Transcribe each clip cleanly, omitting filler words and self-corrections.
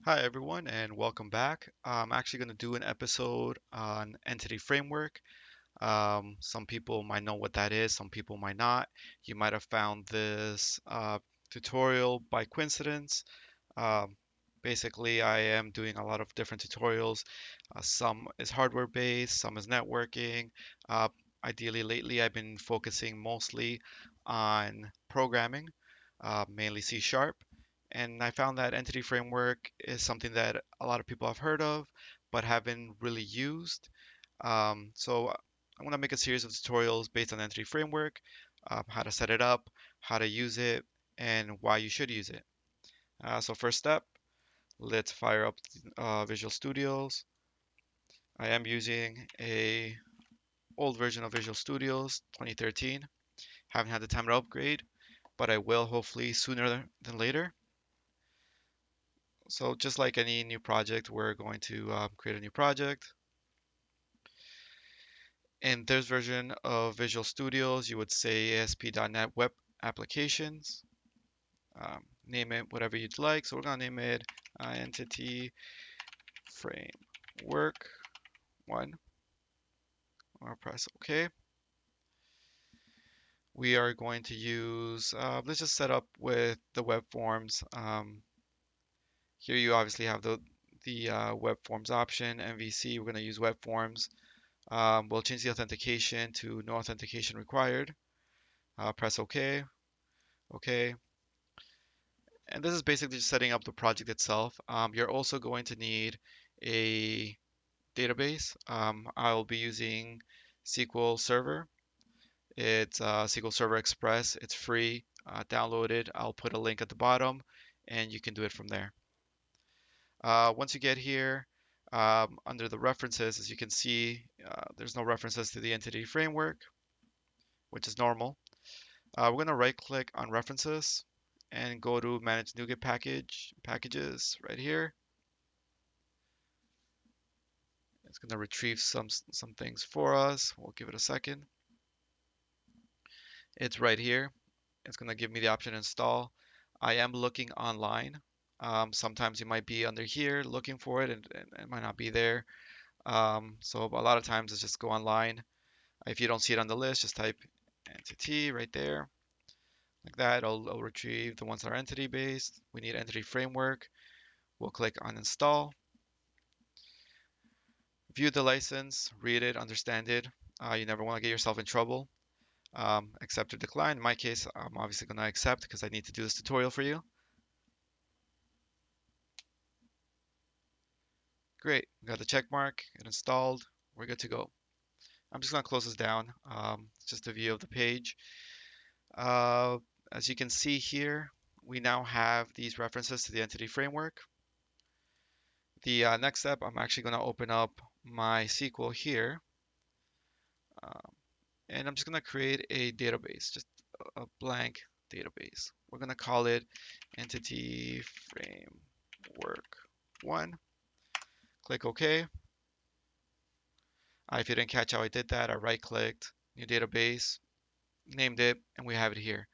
Hi everyone and welcome back. I'm actually going to do an episode on Entity Framework. Some people might know what that is, some people might not. You might have found this tutorial by coincidence. Um, Basically, I am doing a lot of different tutorials. Some is hardware based, some is networking. Uh, Ideally, lately I've been focusing mostly on programming, mainly C Sharp. And I found that Entity Framework is something that a lot of people have heard of, but haven't really used. So I'm going to make a series of tutorials based on Entity Framework, how to set it up, how to use it, and why you should use it. So first step, let's fire up Visual Studios. I am using a old version of Visual Studios 2013. Haven't had the time to upgrade, but I will hopefully sooner than later. So just like any new project, we're going to create a new project. In this version of Visual Studios, you would say ASP.NET Web Applications. Name it whatever you'd like. So we're going to name it Entity Framework 1 or press OK. We are going to use, let's just set up with the web forms. Here you obviously have the web forms option, MVC, we're going to use web forms. We'll change the authentication to no authentication required. Press OK, OK. And this is basically just setting up the project itself. You're also going to need a database. I'll be using SQL Server. It's SQL Server Express. It's free. Download it. I'll put a link at the bottom, and you can do it from there. Once you get here, under the references, as you can see, there's no references to the entity framework, which is normal. We're going to right-click on references and go to Manage NuGet packages right here. It's going to retrieve some things for us. We'll give it a second. It's right here. It's going to give me the option install. I am looking online. Sometimes you might be under here looking for it and it might not be there. So a lot of times it's just go online. If you don't see it on the list, just type entity right there. Like that, it'll retrieve the ones that are entity based. We need entity framework. We'll click on install. View the license, read it, understand it. You never want to get yourself in trouble. Accept or decline. In my case, I'm obviously going to accept because I need to do this tutorial for you. Great, we got the check mark, it installed, we're good to go. I'm just going to close this down. It's just a view of the page. Uh, as you can see here, we now have these references to the entity framework. The next step, I'm actually going to open up my SQL here, um, and I'm just going to create a database, just a blank database. We're going to call it Entity Framework 1. Click OK. If you didn't catch how I did that, I right-clicked, new database, named it, and we have it here.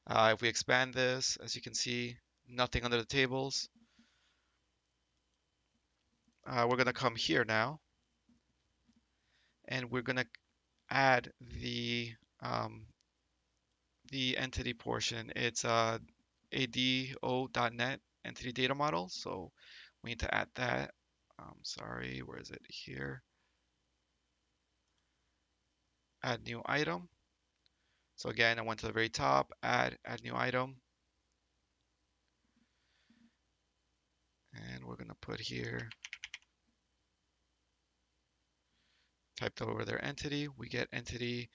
If we expand this, as you can see, nothing under the tables. We're going to come here now, and we're going to add um, the entity portion. It's ado.net entity data model, so we need to add that. Sorry, where is it? Here. Add new item. So again, I went to the very top, add new item, and we're going to put here, typed over their entity. We get entity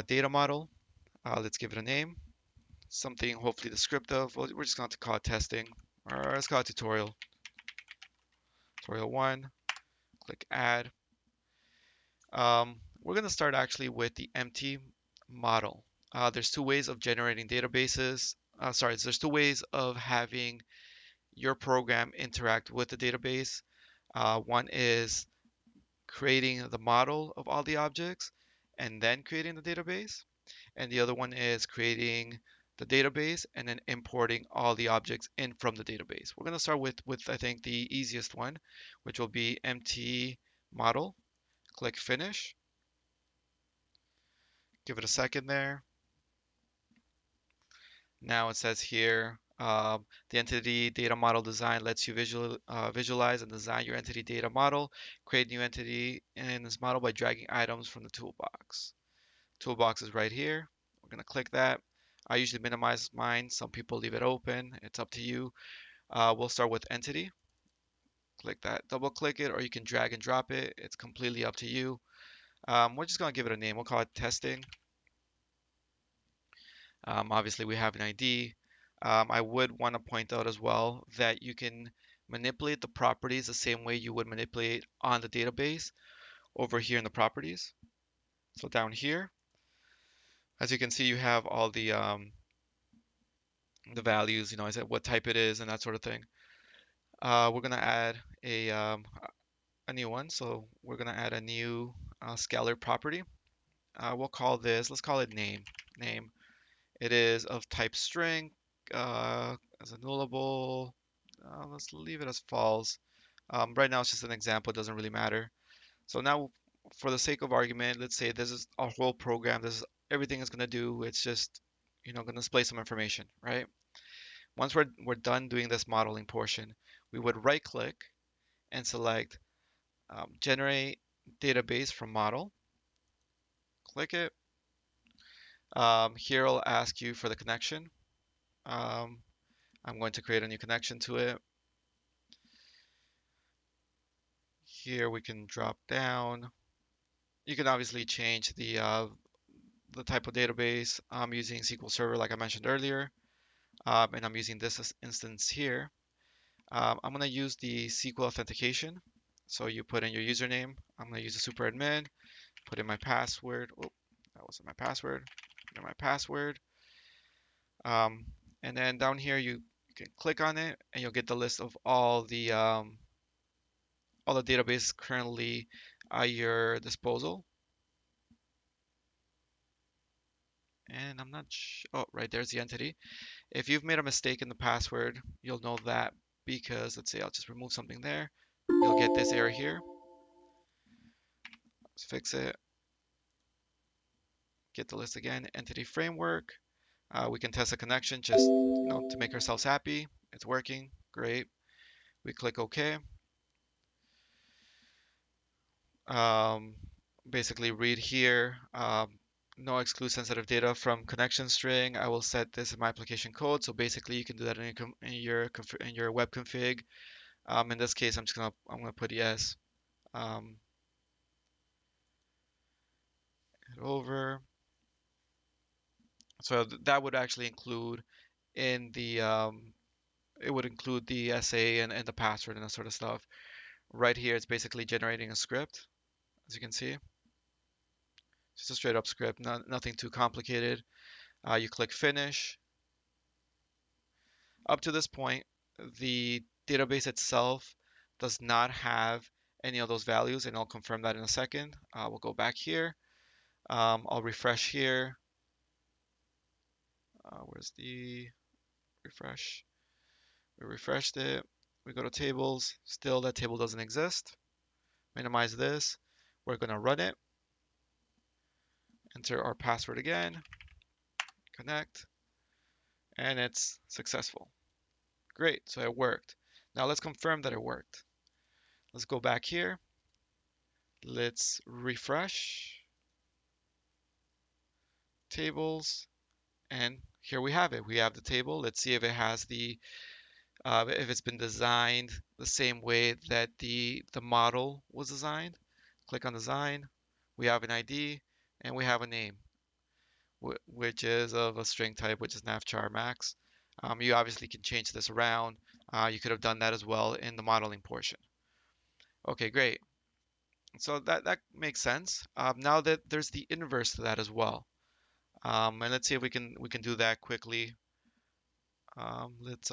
data model. Let's give it a name, something hopefully descriptive. We're just going to call it testing, or let's call it tutorial. Tutorial 1, click add. We're going to start actually with the empty model. There's two ways of generating databases. There's two ways of having your program interact with the database. One is creating the model of all the objects and then creating the database. And the other one is creating the database, and then importing all the objects in from the database. We're going to start with I think the easiest one, which will be empty model. Click finish. Give it a second there. Now it says here, the entity data model design lets you visualize and design your entity data model. Create new entity in this model by dragging items from the toolbox. Toolbox is right here. We're going to click that. I usually minimize mine. Some people leave it open. It's up to you. We'll start with entity. Click that, double click it, or you can drag and drop it. It's completely up to you. We're just going to give it a name. We'll call it testing. Obviously, we have an ID. I would want to point out as well that you can manipulate the properties the same way you would manipulate on the database over here in the properties. So down here, as you can see, you have all the values, I said what type it is and that sort of thing. We're gonna add a new one. So we're gonna add a new scalar property. Let's call it name. Name. It is of type string, as a nullable. Let's leave it as false. Right now it's just an example, it doesn't really matter. So now for the sake of argument, let's say this is our whole program. This is everything it's gonna do. It's just, gonna display some information, right? Once we're done doing this modeling portion, we would right click and select generate database from model. Click it. Here it'll ask you for the connection. Um, I'm going to create a new connection to it. Here we can drop down. You can obviously change the type of database. I'm using SQL Server like I mentioned earlier, and I'm using this instance here. I'm going to use the SQL authentication. So you put in your username. I'm going to use the super admin. Put in my password. Oh, that wasn't my password. Put in my password. Um, and then down here you can click on it, and you'll get the list of all the databases currently at your disposal. And I'm not oh, right there's the entity. If you've made a mistake in the password, you'll know that because let's say I'll just remove something there. You'll get this error here. Let's fix it. Get the list again, entity framework. We can test a connection just to make ourselves happy. It's working, great. We click OK. Um, Basically read here. No exclude sensitive data from connection string. I will set this in my application code. So basically, you can do that in your web config. In this case, I'm gonna put yes. Um, Head over. So that would actually include in the it would include the SA and the password and that sort of stuff. Right here, it's basically generating a script, as you can see. Just a straight up script, nothing too complicated. You click finish. Up to this point, the database itself does not have any of those values, and I'll confirm that in a second. We'll go back here. I'll refresh here. Where's the refresh? We refreshed it. We go to tables. Still, that table doesn't exist. Minimize this. We're going to run it. Enter our password again. Connect. And it's successful. Great. So it worked. Now let's confirm that it worked. Let's go back here. Let's refresh tables. And here we have it. We have the table. Let's see if it has if it's been designed the same way that the model was designed. Click on design. We have an ID and we have a name, which is of a string type, which is navchar max. You obviously can change this around. You could have done that as well in the modeling portion. Okay, great. So that makes sense. Now that there's the inverse to that as well. And let's see if we can do that quickly. Let's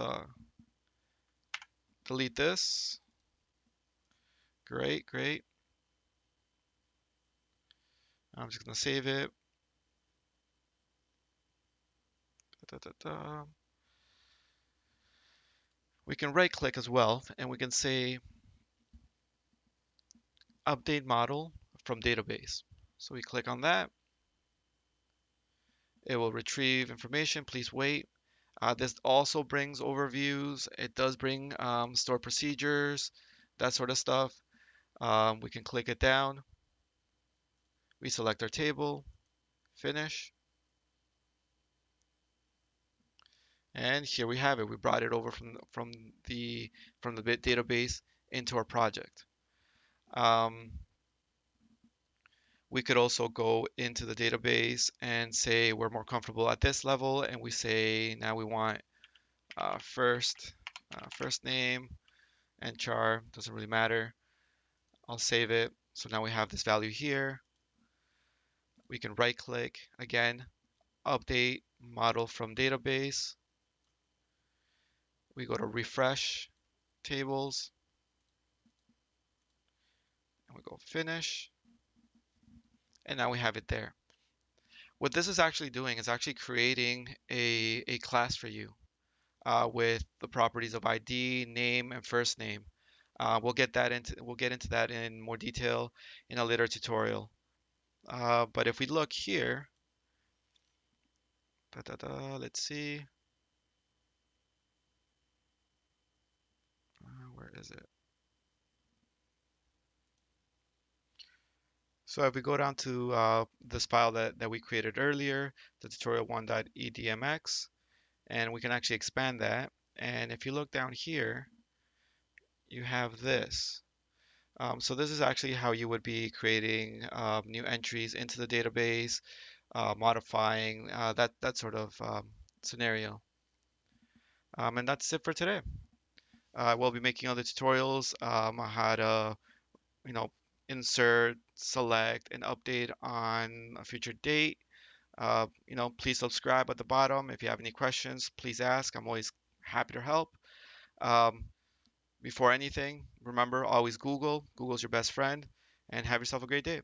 delete this. Great, great. I'm just gonna save it. Da, da, da. We can right click as well and we can say update model from database. So we click on that. It will retrieve information. Please wait. This also brings overviews. It does bring store procedures, that sort of stuff. We can click it down. We select our table, finish, and here we have it. We brought it over from the bit database into our project. Um, we could also go into the database and say we're more comfortable at this level, and we say now we want first name and char. Doesn't really matter. I'll save it. So now we have this value here. We can right click again, update model from database. We go to refresh tables and we go finish. And now we have it there. What this is actually doing is actually creating a class for you with the properties of ID, name, and first name. We'll get into that in more detail in a later tutorial. But if we look here, let's see, where is it? So if we go down to this file that we created earlier, the tutorial1.edmx, and we can actually expand that. And if you look down here, you have this. So this is actually how you would be creating new entries into the database, modifying that sort of scenario. And that's it for today. We'll be making other tutorials on how to, you know, insert, select, and update on a future date. Please subscribe at the bottom. If you have any questions, please ask. I'm always happy to help. Um, Before anything, remember, always Google. Google's your best friend, and have yourself a great day.